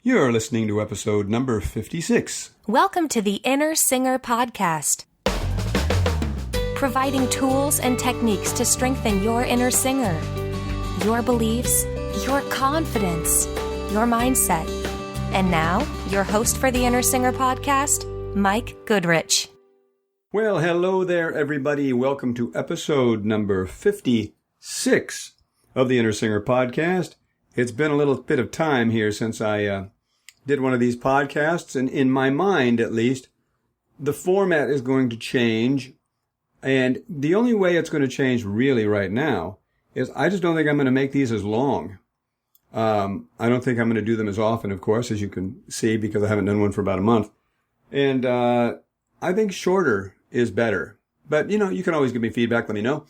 You're listening to episode number 56. Welcome to the Inner Singer Podcast, providing tools and techniques to strengthen your inner singer, your beliefs, your confidence, your mindset. And now, your host for the Inner Singer Podcast, Mike Goodrich. Well, hello there, everybody. Welcome to episode number 56 of the Inner Singer Podcast. It's been a little bit of time here since I did one of these podcasts, and in my mind, at least, the format is going to change, and the only way it's going to change really right now is I just don't think I'm going to make these as long. I don't think I'm going to do them as often, of course, as you can see, because I haven't done one for about a month. And I think shorter is better. But, you can always give me feedback, let me know.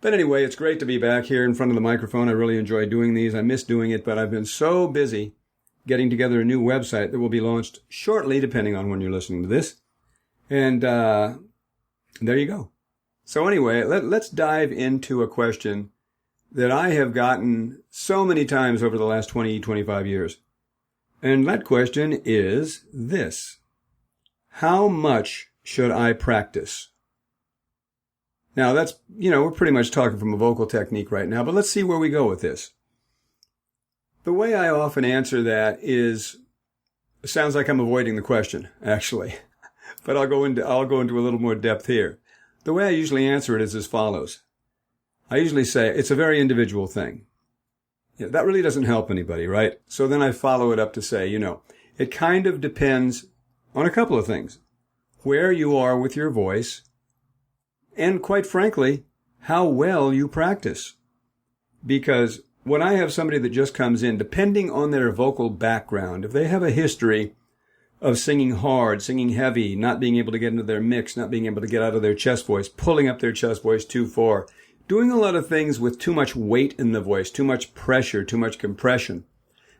But anyway, it's great to be back here in front of the microphone. I really enjoy doing these. I miss doing it, but I've been so busy getting together a new website that will be launched shortly, depending on when you're listening to this. And there you go. So anyway, let's dive into a question that I have gotten so many times over the last 20, 25 years. And that question is this: how much should I practice? Now that's, we're pretty much talking from a vocal technique right now, but let's see where we go with this. The way I often answer that sounds like I'm avoiding the question, actually, but I'll go into a little more depth here. The way I usually answer it is as follows. I usually say it's a very individual thing. That really doesn't help anybody, right? So then I follow it up to say, it kind of depends on a couple of things. Where you are with your voice, and quite frankly, how well you practice. Because when I have somebody that just comes in, depending on their vocal background, if they have a history of singing hard, singing heavy, not being able to get into their mix, not being able to get out of their chest voice, pulling up their chest voice too far, doing a lot of things with too much weight in the voice, too much pressure, too much compression.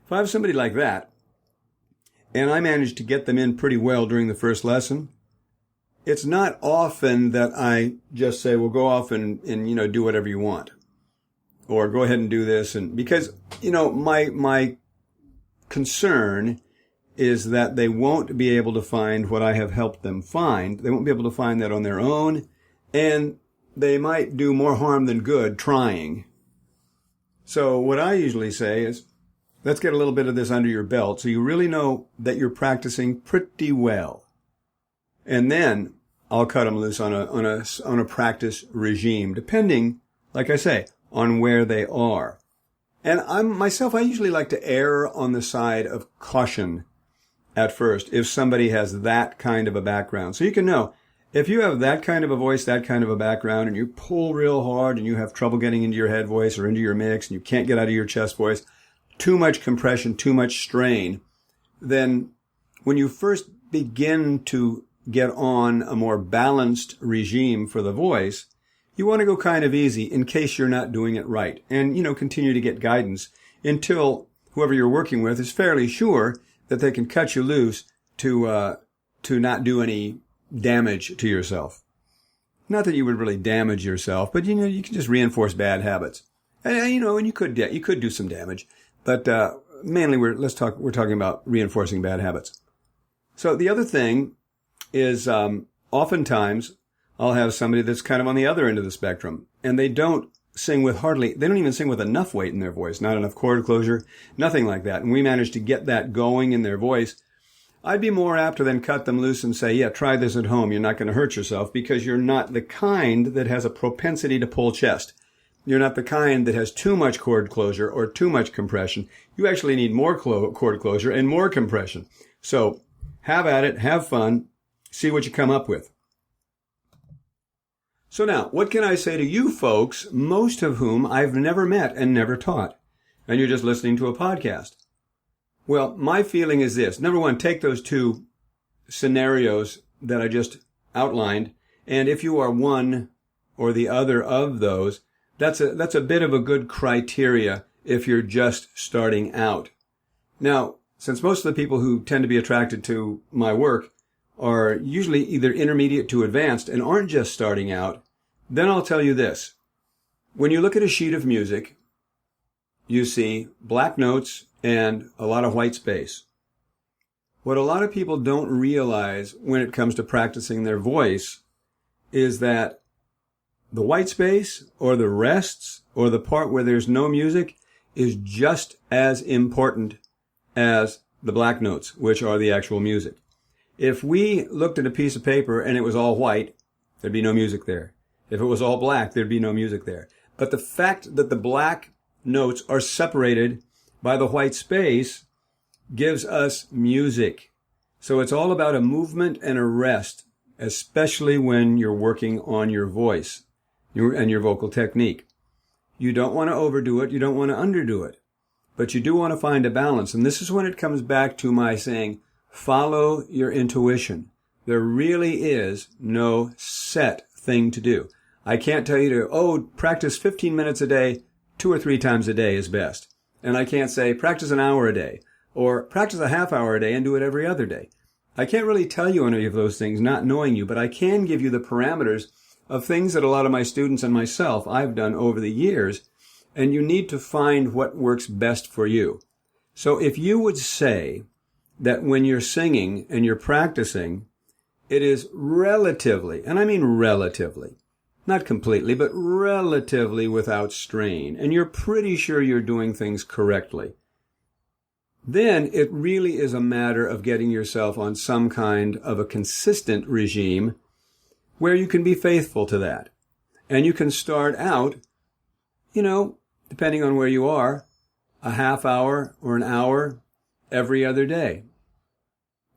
If I have somebody like that, and I manage to get them in pretty well during the first lesson, it's not often that I just say, well, go off and do whatever you want. Or go ahead and do this. And because, my concern is that they won't be able to find what I have helped them find. They won't be able to find that on their own. And they might do more harm than good trying. So what I usually say is, let's get a little bit of this under your belt so you really know that you're practicing pretty well. And then I'll cut them loose on a practice regime, depending, like I say, on where they are. And I usually like to err on the side of caution at first if somebody has that kind of a background. So you can know, if you have that kind of a voice, that kind of a background, and you pull real hard and you have trouble getting into your head voice or into your mix and you can't get out of your chest voice, too much compression, too much strain, then when you first begin to get on a more balanced regime for the voice, you want to go kind of easy in case you're not doing it right. And, continue to get guidance until whoever you're working with is fairly sure that they can cut you loose to not do any damage to yourself. Not that you would really damage yourself, but, you can just reinforce bad habits. And, and you could do some damage. But mainly we're talking about reinforcing bad habits. So the other thing is oftentimes I'll have somebody that's kind of on the other end of the spectrum, and they don't even sing with enough weight in their voice, not enough chord closure, nothing like that. And we manage to get that going in their voice. I'd be more apt to then cut them loose and say, yeah, try this at home. You're not going to hurt yourself because you're not the kind that has a propensity to pull chest. You're not the kind that has too much chord closure or too much compression. You actually need more chord closure and more compression. So have at it, have fun, see what you come up with. So now, what can I say to you folks, most of whom I've never met and never taught, and you're just listening to a podcast? Well, my feeling is this. Number one, take those two scenarios that I just outlined, and if you are one or the other of those, that's a bit of a good criteria if you're just starting out. Now, since most of the people who tend to be attracted to my work are usually either intermediate to advanced and aren't just starting out, then I'll tell you this. When you look at a sheet of music, you see black notes and a lot of white space. What a lot of people don't realize when it comes to practicing their voice is that the white space or the rests or the part where there's no music is just as important as the black notes, which are the actual music. If we looked at a piece of paper and it was all white, there'd be no music there. If it was all black, there'd be no music there. But the fact that the black notes are separated by the white space gives us music. So it's all about a movement and a rest, especially when you're working on your voice and your vocal technique. You don't want to overdo it. You don't want to underdo it. But you do want to find a balance. And this is when it comes back to my saying, follow your intuition. There really is no set thing to do. I can't tell you to, practice 15 minutes a day, 2 or 3 times a day is best. And I can't say, practice an hour a day, or practice a half hour a day and do it every other day. I can't really tell you any of those things, not knowing you, but I can give you the parameters of things that a lot of my students and myself I've done over the years, and you need to find what works best for you. So if you would say that when you're singing and you're practicing, it is relatively, and I mean relatively, not completely, but relatively without strain, and you're pretty sure you're doing things correctly, then it really is a matter of getting yourself on some kind of a consistent regime where you can be faithful to that. And you can start out, depending on where you are, a half hour or an hour every other day.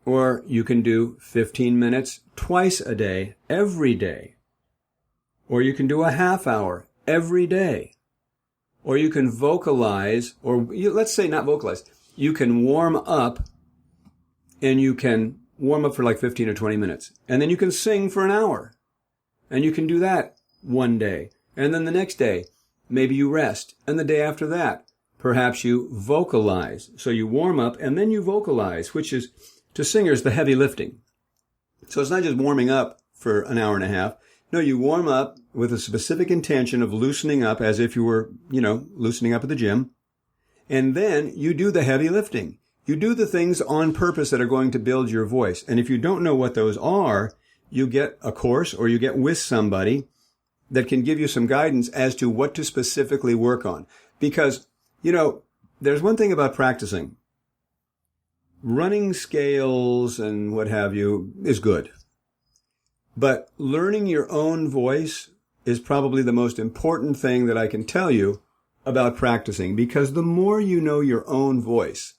Or you can do 15 minutes twice a day, every day. Or you can do a half hour every day. Or you can vocalize, let's say not vocalize, you can warm up, and you can warm up for like 15 or 20 minutes. And then you can sing for an hour. And you can do that one day. And then the next day, maybe you rest. And the day after that, perhaps you vocalize. So you warm up and then you vocalize, which is, to singers, the heavy lifting. So it's not just warming up for an hour and a half. No, you warm up with a specific intention of loosening up as if you were, loosening up at the gym. And then you do the heavy lifting. You do the things on purpose that are going to build your voice. And if you don't know what those are, you get a course or you get with somebody that can give you some guidance as to what to specifically work on. Because, there's one thing about practicing. Running scales and what have you is good. But learning your own voice is probably the most important thing that I can tell you about practicing, because the more you know your own voice,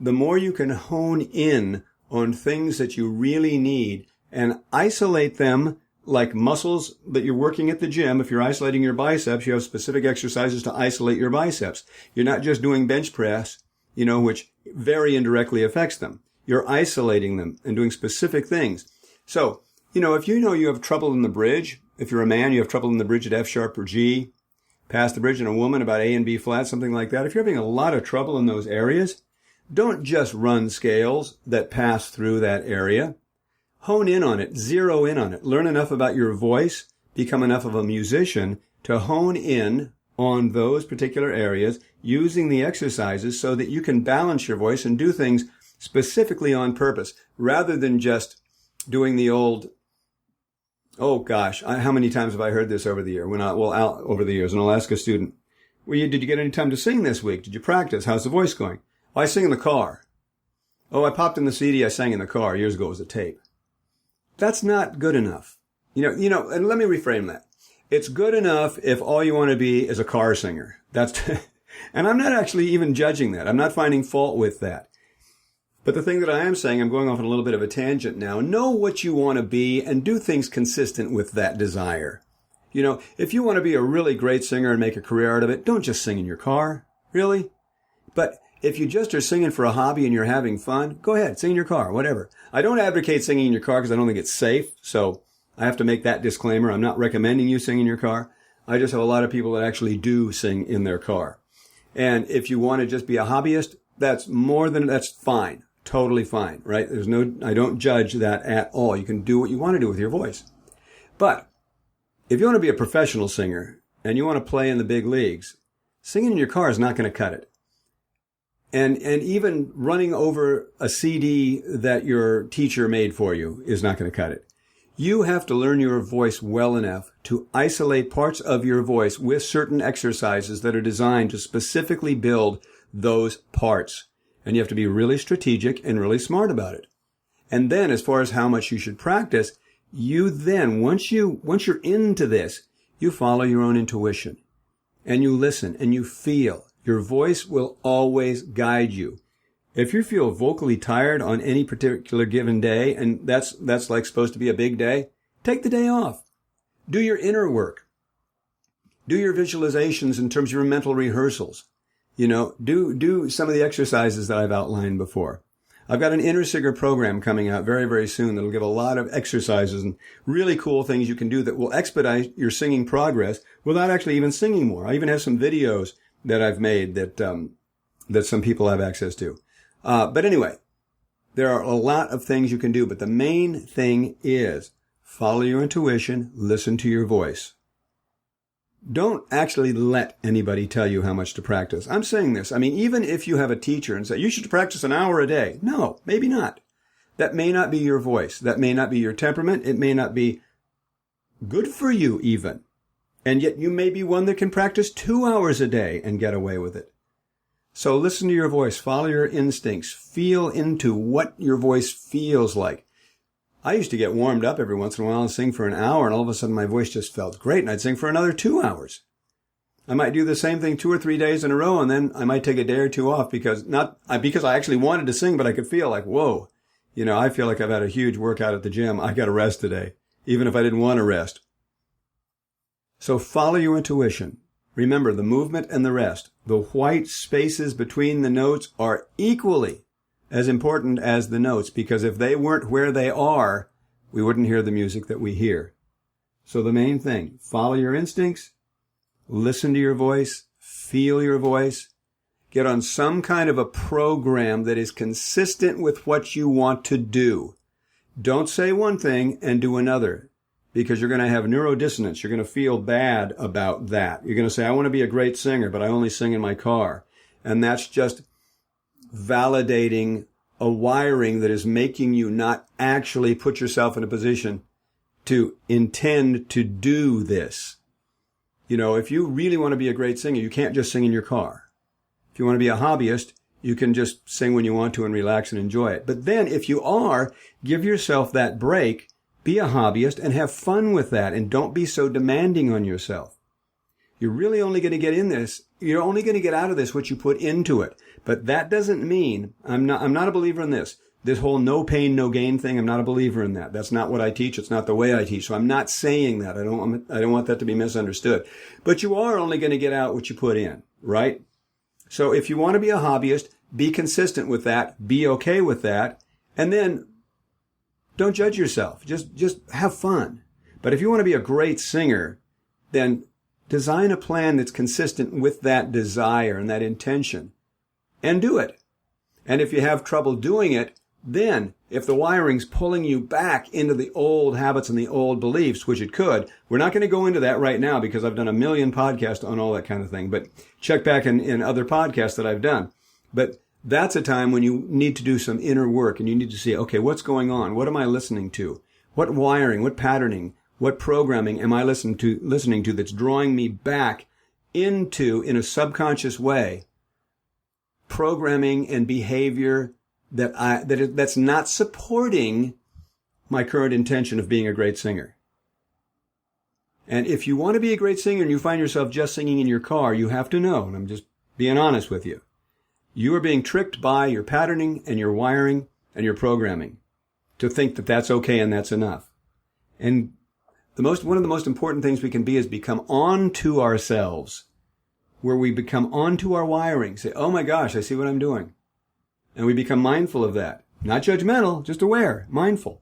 the more you can hone in on things that you really need and isolate them like muscles that you're working at the gym. If you're isolating your biceps, you have specific exercises to isolate your biceps. You're not just doing bench press, which very indirectly affects them. You're isolating them and doing specific things. So, if you have trouble in the bridge, if you're a man, you have trouble in the bridge at F sharp or G, past the bridge, and a woman about A and B flat, something like that. If you're having a lot of trouble in those areas, don't just run scales that pass through that area. Hone in on it, zero in on it, learn enough about your voice, become enough of a musician to hone in on those particular areas using the exercises so that you can balance your voice and do things specifically on purpose rather than just doing the old, how many times have I heard this over the year? Over the years, an Alaska student. Did you get any time to sing this week? Did you practice? How's the voice going? I sing in the car. I popped in the CD. I sang in the car. Years ago it was a tape. That's not good enough. And let me reframe that. It's good enough if all you want to be is a car singer. And I'm not actually even judging that. I'm not finding fault with that. But the thing that I am saying, I'm going off on a little bit of a tangent now. Know what you want to be and do things consistent with that desire. If you want to be a really great singer and make a career out of it, don't just sing in your car. Really? But if you just are singing for a hobby and you're having fun, go ahead, sing in your car, whatever. I don't advocate singing in your car because I don't think it's safe. So I have to make that disclaimer. I'm not recommending you sing in your car. I just have a lot of people that actually do sing in their car. And if you want to just be a hobbyist, that's fine. Totally fine, right? I don't judge that at all. You can do what you want to do with your voice. But if you want to be a professional singer and you want to play in the big leagues, singing in your car is not going to cut it. And even running over a CD that your teacher made for you is not going to cut it. You have to learn your voice well enough to isolate parts of your voice with certain exercises that are designed to specifically build those parts. And you have to be really strategic and really smart about it. And then as far as how much you should practice, you then, once you're into this, you follow your own intuition and you listen and you feel. Your voice will always guide you. If you feel vocally tired on any particular given day, and that's like supposed to be a big day, take the day off. Do your inner work. Do your visualizations in terms of your mental rehearsals. Do some of the exercises that I've outlined before. I've got an Inner Singer program coming out very, very soon that'll give a lot of exercises and really cool things you can do that will expedite your singing progress without actually even singing more. I even have some videos that I've made that some people have access to. But anyway, there are a lot of things you can do, but the main thing is follow your intuition, listen to your voice. Don't actually let anybody tell you how much to practice. I'm saying this. I mean, even if you have a teacher and say, you should practice an hour a day. No, maybe not. That may not be your voice. That may not be your temperament. It may not be good for you even. And yet you may be one that can practice 2 hours a day and get away with it. So listen to your voice, follow your instincts, feel into what your voice feels like. I used to get warmed up every once in a while and sing for an hour, and all of a sudden my voice just felt great, and I'd sing for another 2 hours. I might do the same thing 2 or 3 days in a row, and then I might take a day or two off because I actually wanted to sing, but I could feel like, whoa, I feel like I've had a huge workout at the gym. I got to rest today, even if I didn't want to rest. So follow your intuition. Remember, the movement and the rest, the white spaces between the notes are equally as important as the notes, because if they weren't where they are, we wouldn't hear the music that we hear. So the main thing, follow your instincts, listen to your voice, feel your voice, get on some kind of a program that is consistent with what you want to do. Don't say one thing and do another, because you're going to have neurodissonance. You're going to feel bad about that. You're going to say, I want to be a great singer, but I only sing in my car. And that's just validating a wiring that is making you not actually put yourself in a position to intend to do this. If you really want to be a great singer, you can't just sing in your car. If you want to be a hobbyist, you can just sing when you want to and relax and enjoy it. But then if you are, give yourself that break. Be a hobbyist and have fun with that, and don't be so demanding on yourself. You're really only going to get in this. You're only going to get out of this what you put into it. But that doesn't mean I'm not a believer in this. This whole no pain, no gain thing. I'm not a believer in that. That's not what I teach. It's not the way I teach. So I'm not saying that. I don't want that to be misunderstood. But you are only going to get out what you put in, right? So if you want to be a hobbyist, be consistent with that. Be okay with that, and then don't judge yourself. Just have fun. But if you want to be a great singer, then design a plan that's consistent with that desire and that intention, and do it. And if you have trouble doing it, then if the wiring's pulling you back into the old habits and the old beliefs, which it could, we're not going to go into that right now because I've done a million podcasts on all that kind of thing. But check back in other podcasts that I've done. But that's a time when you need to do some inner work and you need to see, okay, what's going on? What am I listening to? What wiring, what patterning, what programming am I listening to that's drawing me back into, in a subconscious way, programming and behavior that's not supporting my current intention of being a great singer. And if you want to be a great singer and you find yourself just singing in your car, you have to know, and I'm just being honest with you, you are being tricked by your patterning and your wiring and your programming to think that that's okay and that's enough. And one of the most important things we can be is become onto ourselves, where we become onto our wiring. Say, oh my gosh, I see what I'm doing. And we become mindful of that. Not judgmental, just aware, mindful.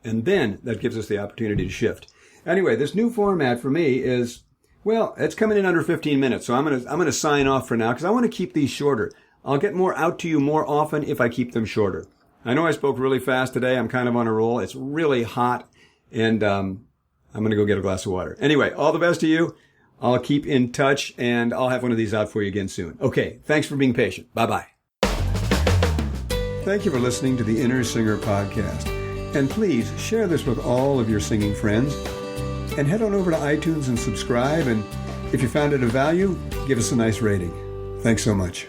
And then that gives us the opportunity to shift. Anyway, this new format for me is, well, it's coming in under 15 minutes. So I'm going to sign off for now because I want to keep these shorter. I'll get more out to you more often if I keep them shorter. I know I spoke really fast today. I'm kind of on a roll. It's really hot, and I'm going to go get a glass of water. Anyway, all the best to you. I'll keep in touch, and I'll have one of these out for you again soon. Okay, thanks for being patient. Bye-bye. thank you for listening to the Inner Singer Podcast. And please share this with all of your singing friends. And head on over to iTunes and subscribe. And if you found it of value, give us a nice rating. Thanks so much.